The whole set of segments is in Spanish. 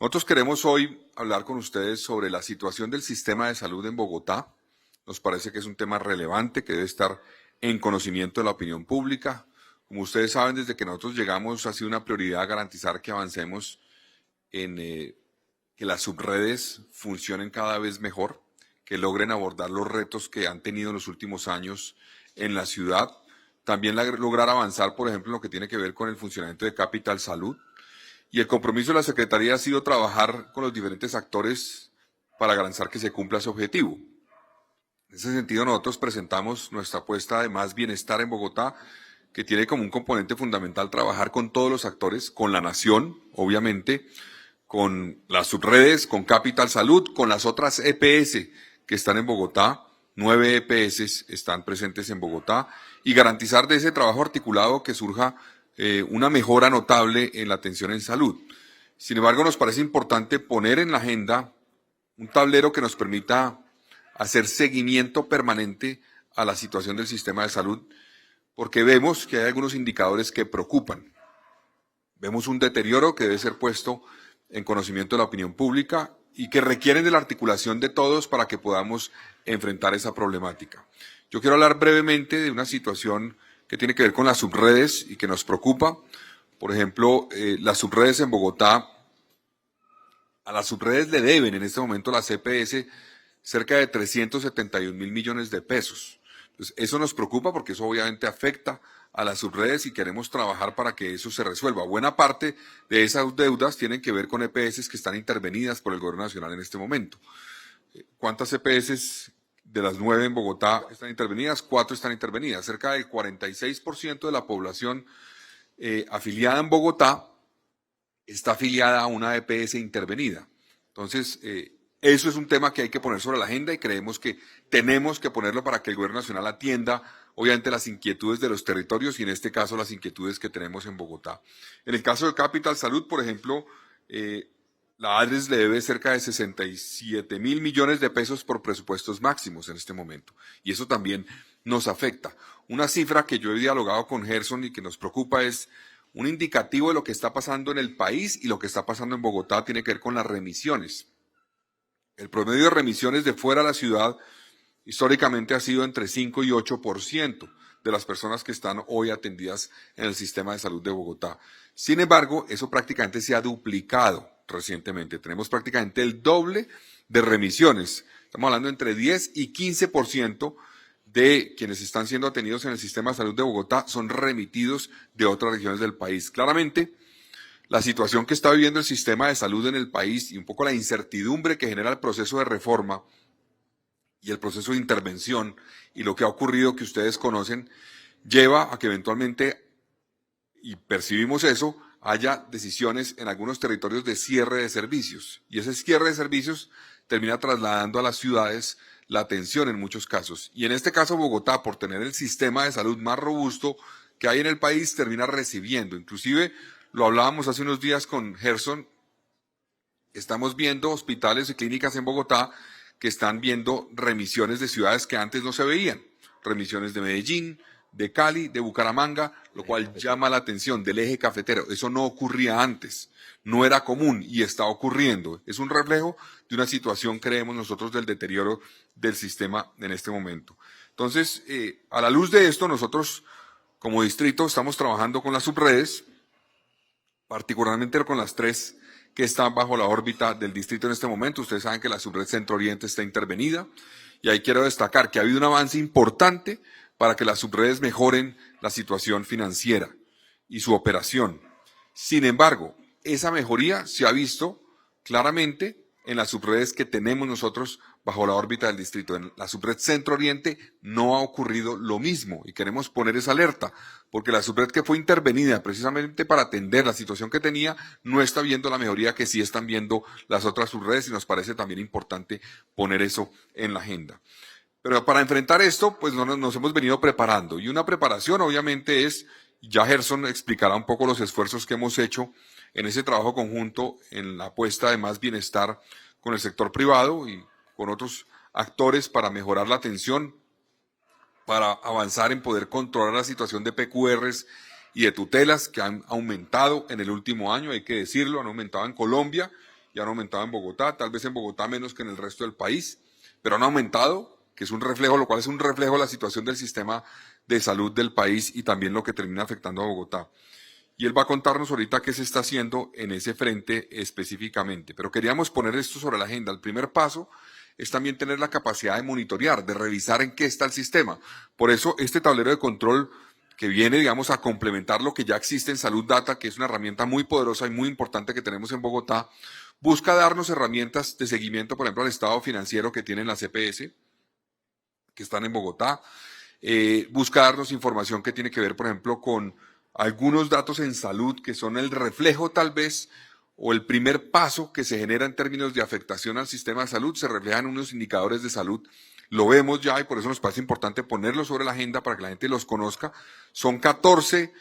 Nosotros queremos hoy hablar con ustedes sobre la situación del sistema de salud en Bogotá. Nos parece que es un tema relevante que debe estar en conocimiento de la opinión pública. Como ustedes saben, desde que nosotros llegamos ha sido una prioridad garantizar que avancemos en que las subredes funcionen cada vez mejor, que logren abordar los retos que han tenido en los últimos años en la ciudad. También lograr avanzar, por ejemplo, en lo que tiene que ver con el funcionamiento de Capital Salud. Y el compromiso de la Secretaría ha sido trabajar con los diferentes actores para garantizar que se cumpla ese objetivo. En ese sentido, nosotros presentamos nuestra apuesta de más bienestar en Bogotá, que tiene como un componente fundamental trabajar con todos los actores, con la nación, obviamente, con las subredes, con Capital Salud, con las otras EPS que están en Bogotá. 9 EPS están presentes en Bogotá y garantizar de ese trabajo articulado que surja una mejora notable en la atención en salud. Sin embargo, nos parece importante poner en la agenda un tablero que nos permita hacer seguimiento permanente a la situación del sistema de salud, porque vemos que hay algunos indicadores que preocupan. Vemos un deterioro que debe ser puesto en conocimiento de la opinión pública y que requieren de la articulación de todos para que podamos enfrentar esa problemática. Yo quiero hablar brevemente de una situación que tiene que ver con las subredes y que nos preocupa. Por ejemplo, las subredes en Bogotá, a las subredes le deben en este momento las EPS cerca de 371.000 millones de pesos. Entonces, eso nos preocupa porque eso obviamente afecta a las subredes y queremos trabajar para que eso se resuelva. Buena parte de esas deudas tienen que ver con EPS que están intervenidas por el Gobierno Nacional en este momento. ¿Cuántas EPS de las 9 en Bogotá están intervenidas? 4 están intervenidas. Cerca del 46% de la población afiliada en Bogotá está afiliada a una EPS intervenida. Entonces, eso es un tema que hay que poner sobre la agenda y creemos que tenemos que ponerlo para que el Gobierno Nacional atienda, obviamente, las inquietudes de los territorios y, en este caso, las inquietudes que tenemos en Bogotá. En el caso de Capital Salud, por ejemplo, la ADRES le debe cerca de 67.000 millones de pesos por presupuestos máximos en este momento. Y eso también nos afecta. Una cifra que yo he dialogado con Gerson y que nos preocupa es un indicativo de lo que está pasando en el país y lo que está pasando en Bogotá tiene que ver con las remisiones. El promedio de remisiones de fuera de la ciudad históricamente ha sido entre 5 y 8% de las personas que están hoy atendidas en el sistema de salud de Bogotá. Sin embargo, eso prácticamente se ha duplicado recientemente. Tenemos prácticamente el doble de remisiones. Estamos hablando entre 10 y 15% de quienes están siendo atendidos en el sistema de salud de Bogotá son remitidos de otras regiones del país. Claramente, la situación que está viviendo el sistema de salud en el país y un poco la incertidumbre que genera el proceso de reforma y el proceso de intervención y lo que ha ocurrido que ustedes conocen, lleva a que eventualmente, y percibimos eso, haya decisiones en algunos territorios de cierre de servicios. Y ese cierre de servicios termina trasladando a las ciudades la atención en muchos casos. Y en este caso Bogotá, por tener el sistema de salud más robusto que hay en el país, termina recibiendo. Inclusive, lo hablábamos hace unos días con Gerson, estamos viendo hospitales y clínicas en Bogotá que están viendo remisiones de ciudades que antes no se veían. Remisiones de Medellín, de Cali, de Bucaramanga, lo cual llama la atención, del eje cafetero. Eso no ocurría antes, no era común y está ocurriendo. Es un reflejo de una situación, creemos nosotros, del deterioro del sistema en este momento. Entonces, a la luz de esto, nosotros como distrito estamos trabajando con las subredes, particularmente con las 3 que están bajo la órbita del distrito en este momento. Ustedes saben que la subred Centro Oriente está intervenida y ahí quiero destacar que ha habido un avance importante para que las subredes mejoren la situación financiera y su operación. Sin embargo, esa mejoría se ha visto claramente en las subredes que tenemos nosotros bajo la órbita del distrito. En la subred Centro Oriente no ha ocurrido lo mismo y queremos poner esa alerta, porque la subred que fue intervenida precisamente para atender la situación que tenía no está viendo la mejoría que sí están viendo las otras subredes y nos parece también importante poner eso en la agenda. Pero para enfrentar esto, pues nos hemos venido preparando y una preparación obviamente es, ya Gerson explicará un poco los esfuerzos que hemos hecho en ese trabajo conjunto en la apuesta de más bienestar con el sector privado y con otros actores para mejorar la atención, para avanzar en poder controlar la situación de PQRs y de tutelas que han aumentado en el último año, hay que decirlo, han aumentado en Colombia y han aumentado en Bogotá, tal vez en Bogotá menos que en el resto del país, pero han aumentado, que es un reflejo, lo cual es un reflejo de la situación del sistema de salud del país y también lo que termina afectando a Bogotá. Y él va a contarnos ahorita qué se está haciendo en ese frente específicamente. Pero queríamos poner esto sobre la agenda. El primer paso es también tener la capacidad de monitorear, de revisar en qué está el sistema. Por eso este tablero de control que viene, digamos, a complementar lo que ya existe en Salud Data, que es una herramienta muy poderosa y muy importante que tenemos en Bogotá, busca darnos herramientas de seguimiento, por ejemplo, al estado financiero que tienen las EPS, que están en Bogotá, busca darnos información que tiene que ver, por ejemplo, con algunos datos en salud que son el reflejo tal vez o el primer paso que se genera en términos de afectación al sistema de salud, se reflejan unos indicadores de salud. Lo vemos ya y por eso nos parece importante ponerlos sobre la agenda para que la gente los conozca. Son 14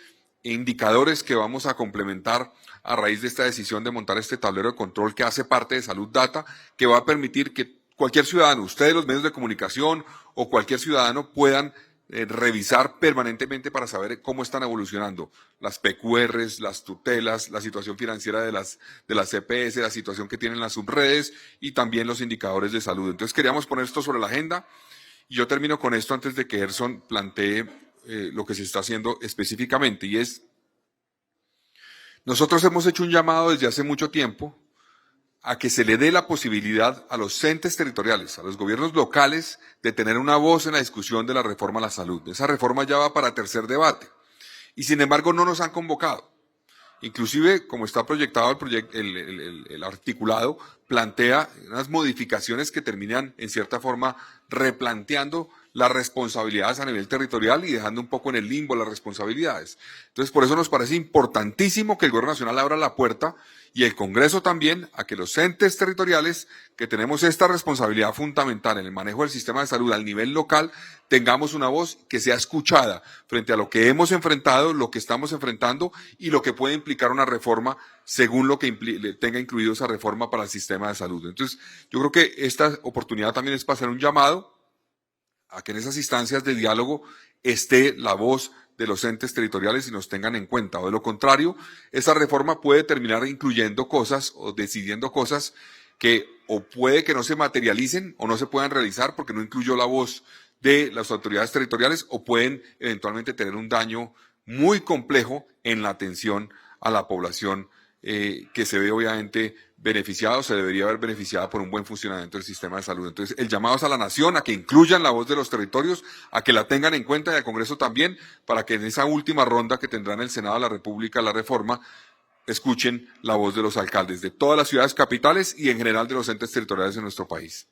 indicadores que vamos a complementar a raíz de esta decisión de montar este tablero de control que hace parte de Salud Data, que va a permitir que cualquier ciudadano, ustedes los medios de comunicación o cualquier ciudadano puedan revisar permanentemente para saber cómo están evolucionando las PQRs, las tutelas, la situación financiera de las EPS, la situación que tienen las subredes y también los indicadores de salud. Entonces queríamos poner esto sobre la agenda y yo termino con esto antes de que Gerson plantee lo que se está haciendo específicamente y es, nosotros hemos hecho un llamado desde hace mucho tiempo a que se le dé la posibilidad a los entes territoriales, a los gobiernos locales, de tener una voz en la discusión de la reforma a la salud. Esa reforma ya va para tercer debate y sin embargo no nos han convocado. Inclusive, como está proyectado el articulado, plantea unas modificaciones que terminan, en cierta forma, replanteando las responsabilidades a nivel territorial y dejando un poco en el limbo las responsabilidades. Entonces, por eso nos parece importantísimo que el Gobierno Nacional abra la puerta y el Congreso también a que los entes territoriales que tenemos esta responsabilidad fundamental en el manejo del sistema de salud al nivel local, tengamos una voz que sea escuchada frente a lo que hemos enfrentado, lo que estamos enfrentando y lo que puede implicar una reforma según lo que tenga incluido esa reforma para el sistema de salud. Entonces, yo creo que esta oportunidad también es para hacer un llamado a que en esas instancias de diálogo esté la voz de los entes territoriales y nos tengan en cuenta. O de lo contrario, esa reforma puede terminar incluyendo cosas o decidiendo cosas que o puede que no se materialicen o no se puedan realizar porque no incluyó la voz de las autoridades territoriales o pueden eventualmente tener un daño muy complejo en la atención a la población que se ve obviamente beneficiada o se debería ver beneficiada por un buen funcionamiento del sistema de salud. Entonces, el llamado es a la nación a que incluyan la voz de los territorios, a que la tengan en cuenta y al Congreso también, para que en esa última ronda que tendrá en el Senado de la República la reforma, escuchen la voz de los alcaldes de todas las ciudades capitales y en general de los entes territoriales de nuestro país.